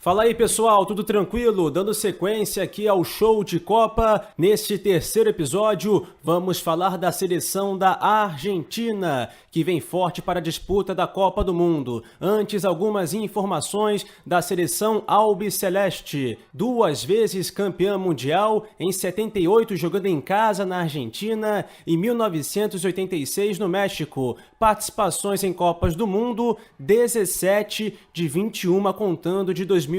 Fala aí pessoal, tudo tranquilo? Dando sequência aqui ao show de Copa. Neste terceiro episódio, vamos falar da seleção da Argentina, que vem forte para a disputa da Copa do Mundo. Antes, algumas informações da seleção albiceleste. 2 vezes campeã mundial, em 78 jogando em casa na Argentina e 1986 no México. Participações em Copas do Mundo, 17 de 21 contando de 2018.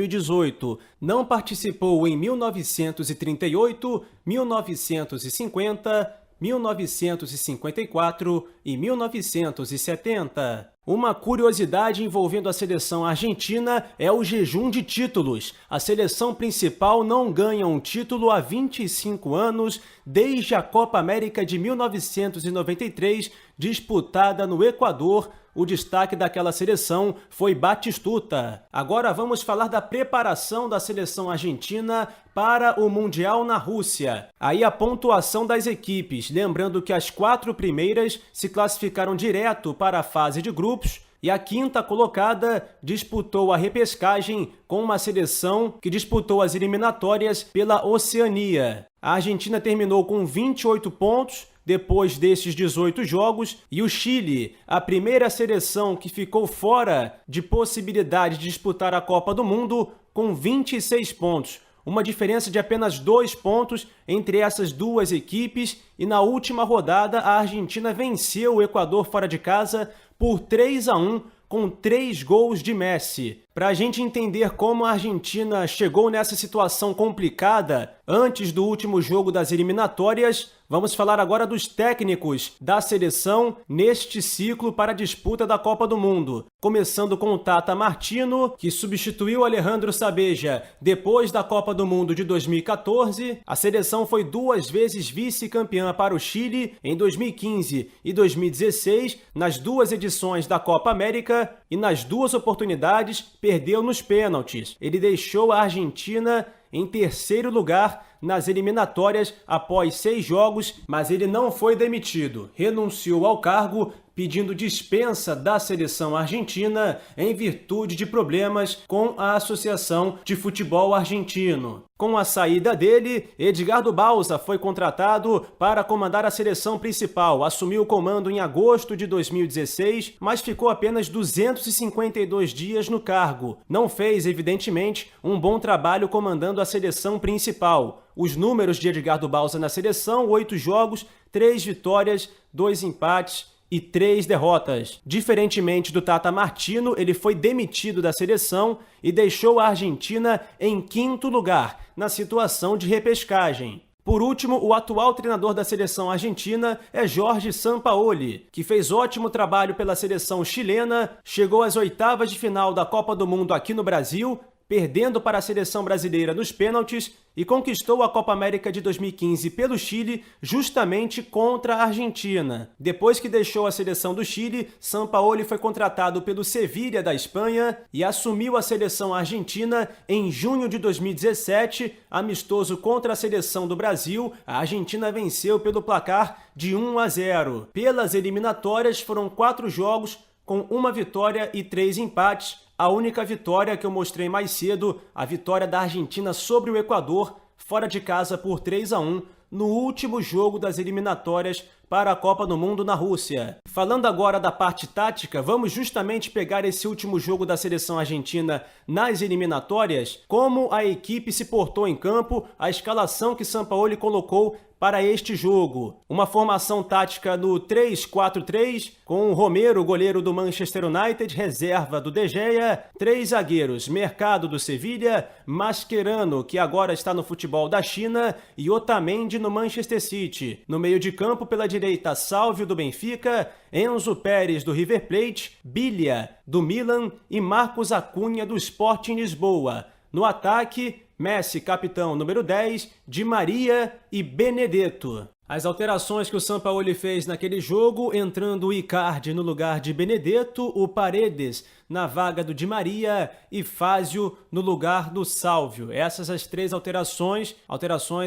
Não participou em 1938, 1950, 1954 e 1970. Uma curiosidade envolvendo a seleção argentina é o jejum de títulos. A seleção principal não ganha um título há 25 anos, desde a Copa América de 1993, disputada no Equador. O destaque daquela seleção foi Batistuta. Agora vamos falar da preparação da seleção argentina para o Mundial na Rússia. Aí a pontuação das equipes, lembrando que as 4 primeiras se classificaram direto para a fase de grupos e a 5ª colocada disputou a repescagem com uma seleção que disputou as eliminatórias pela Oceania. A Argentina terminou com 28 pontos, depois desses 18 jogos, e o Chile, a primeira seleção que ficou fora de possibilidade de disputar a Copa do Mundo, com 26 pontos. Uma diferença de apenas 2 pontos entre essas duas equipes, e na última rodada a Argentina venceu o Equador fora de casa por 3-1, com 3 gols de Messi. Para a gente entender como a Argentina chegou nessa situação complicada antes do último jogo das eliminatórias, vamos falar agora dos técnicos da seleção neste ciclo para a disputa da Copa do Mundo. Começando com o Tata Martino, que substituiu Alejandro Sabella depois da Copa do Mundo de 2014. A seleção foi 2 vezes vice-campeã para o Chile em 2015 e 2016, nas 2 edições da Copa América, e nas 2 oportunidades perdeu nos pênaltis. Ele deixou a Argentina em 3º lugar nas eliminatórias após 6 jogos, mas ele não foi demitido. Renunciou ao cargo, pedindo dispensa da seleção argentina em virtude de problemas com a Associação de Futebol Argentino. Com a saída dele, Edgardo Bauza foi contratado para comandar a seleção principal. Assumiu o comando em agosto de 2016, mas ficou apenas 252 dias no cargo. Não fez, evidentemente, um bom trabalho comandando a seleção principal. Os números de Edgardo Bauza na seleção: 8 jogos, 3 vitórias, 2 empates e 3 derrotas. Diferentemente do Tata Martino, ele foi demitido da seleção e deixou a Argentina em 5º lugar, na situação de repescagem. Por último, o atual treinador da seleção argentina é Jorge Sampaoli, que fez ótimo trabalho pela seleção chilena, chegou às 8ª de final da Copa do Mundo aqui no Brasil, perdendo para a seleção brasileira nos pênaltis, e conquistou a Copa América de 2015 pelo Chile, justamente contra a Argentina. Depois que deixou a seleção do Chile, Sampaoli foi contratado pelo Sevilla da Espanha e assumiu a seleção argentina em junho de 2017, amistoso contra a seleção do Brasil. A Argentina venceu pelo placar de 1-0. Pelas eliminatórias foram 4 jogos, com 1 vitória e 3 empates. A única vitória que eu mostrei mais cedo, a vitória da Argentina sobre o Equador, fora de casa por 3-1, no último jogo das eliminatórias para a Copa do Mundo na Rússia. Falando agora da parte tática, vamos justamente pegar esse último jogo da seleção argentina nas eliminatórias, como a equipe se portou em campo, a escalação que Sampaoli colocou para este jogo. Uma formação tática no 3-4-3, com o Romero, goleiro do Manchester United, reserva do De Gea, 3 zagueiros, Mercado do Sevilla, Mascherano, que agora está no futebol da China, e Otamendi no Manchester City. No meio de campo, pela direita, Sálvio do Benfica, Enzo Pérez do River Plate, Biglia do Milan e Marcos Acunha do Sporting Lisboa. No ataque, Messi, capitão número 10, Di Maria e Benedetto. As alterações que o Sampaoli fez naquele jogo, entrando o Icardi no lugar de Benedetto, o Paredes na vaga do Di Maria e Fazio no lugar do Sálvio. Essas as 3 alterações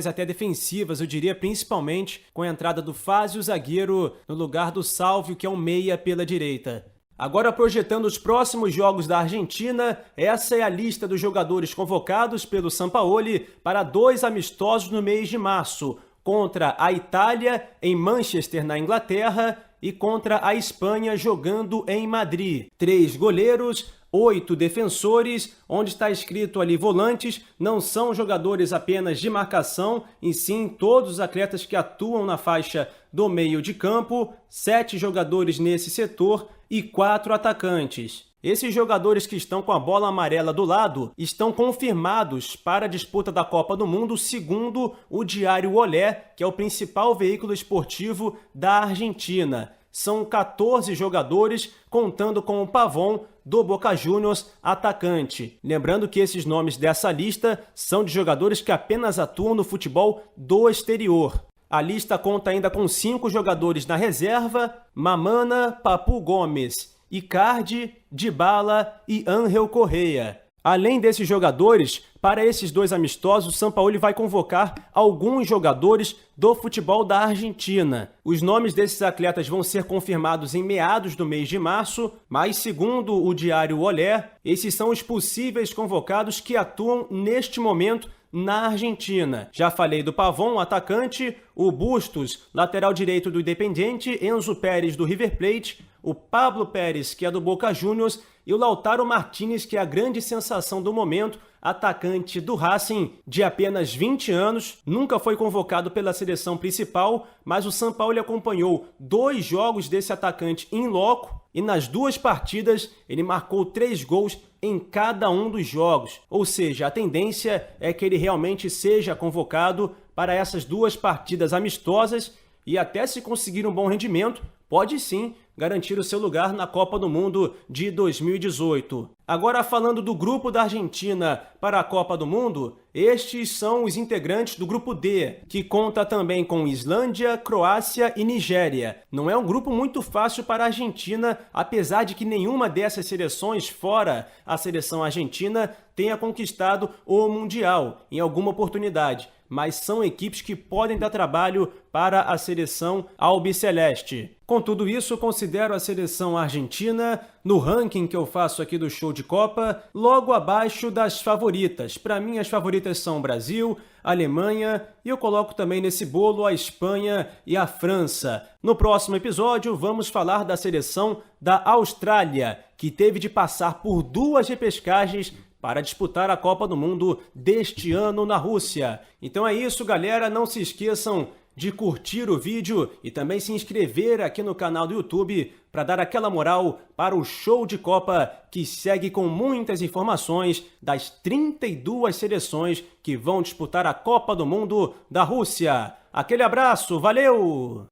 até defensivas, eu diria, principalmente com a entrada do Fazio, zagueiro, no lugar do Sálvio, que é um meia pela direita. Agora, projetando os próximos jogos da Argentina, essa é a lista dos jogadores convocados pelo Sampaoli para 2 amistosos no mês de março, contra a Itália em Manchester, na Inglaterra, e contra a Espanha jogando em Madrid. 3 goleiros, 8 defensores, onde está escrito ali volantes, não são jogadores apenas de marcação, e sim todos os atletas que atuam na faixa do meio de campo, 7 jogadores nesse setor e 4 atacantes. Esses jogadores que estão com a bola amarela do lado estão confirmados para a disputa da Copa do Mundo, segundo o Diário Olé, que é o principal veículo esportivo da Argentina. São 14 jogadores, contando com o Pavón, do Boca Juniors, atacante. Lembrando que esses nomes dessa lista são de jogadores que apenas atuam no futebol do exterior. A lista conta ainda com 5 jogadores na reserva: Mamana, Papu Gomes, Icardi, Dybala e Ángel Correa. Além desses jogadores, para esses 2 amistosos, o Sampaoli vai convocar alguns jogadores do futebol da Argentina. Os nomes desses atletas vão ser confirmados em meados do mês de março, mas, segundo o Diário Olé, esses são os possíveis convocados que atuam neste momento na Argentina. Já falei do Pavón, atacante, o Bustos, lateral direito do Independiente, Enzo Pérez, do River Plate, o Pablo Pérez, que é do Boca Juniors, e o Lautaro Martínez, que é a grande sensação do momento, atacante do Racing, de apenas 20 anos, nunca foi convocado pela seleção principal, mas o Sampaoli acompanhou 2 jogos desse atacante in loco, e nas 2 partidas ele marcou 3 gols em cada um dos jogos. Ou seja, a tendência é que ele realmente seja convocado para essas 2 partidas amistosas e, até se conseguir um bom rendimento, pode sim garantir o seu lugar na Copa do Mundo de 2018. Agora, falando do grupo da Argentina para a Copa do Mundo, estes são os integrantes do grupo D, que conta também com Islândia, Croácia e Nigéria. Não é um grupo muito fácil para a Argentina, apesar de que nenhuma dessas seleções, fora a seleção argentina, tenha conquistado o Mundial em alguma oportunidade. Mas são equipes que podem dar trabalho para a seleção albiceleste. Com tudo isso, considero a seleção argentina, no ranking que eu faço aqui do Show de Copa, logo abaixo das favoritas. Para mim, as favoritas são o Brasil, a Alemanha, e eu coloco também nesse bolo a Espanha e a França. No próximo episódio, vamos falar da seleção da Austrália, que teve de passar por 2 repescagens para disputar a Copa do Mundo deste ano na Rússia. Então é isso, galera. Não se esqueçam de curtir o vídeo e também se inscrever aqui no canal do YouTube para dar aquela moral para o Show de Copa, que segue com muitas informações das 32 seleções que vão disputar a Copa do Mundo da Rússia. Aquele abraço, valeu!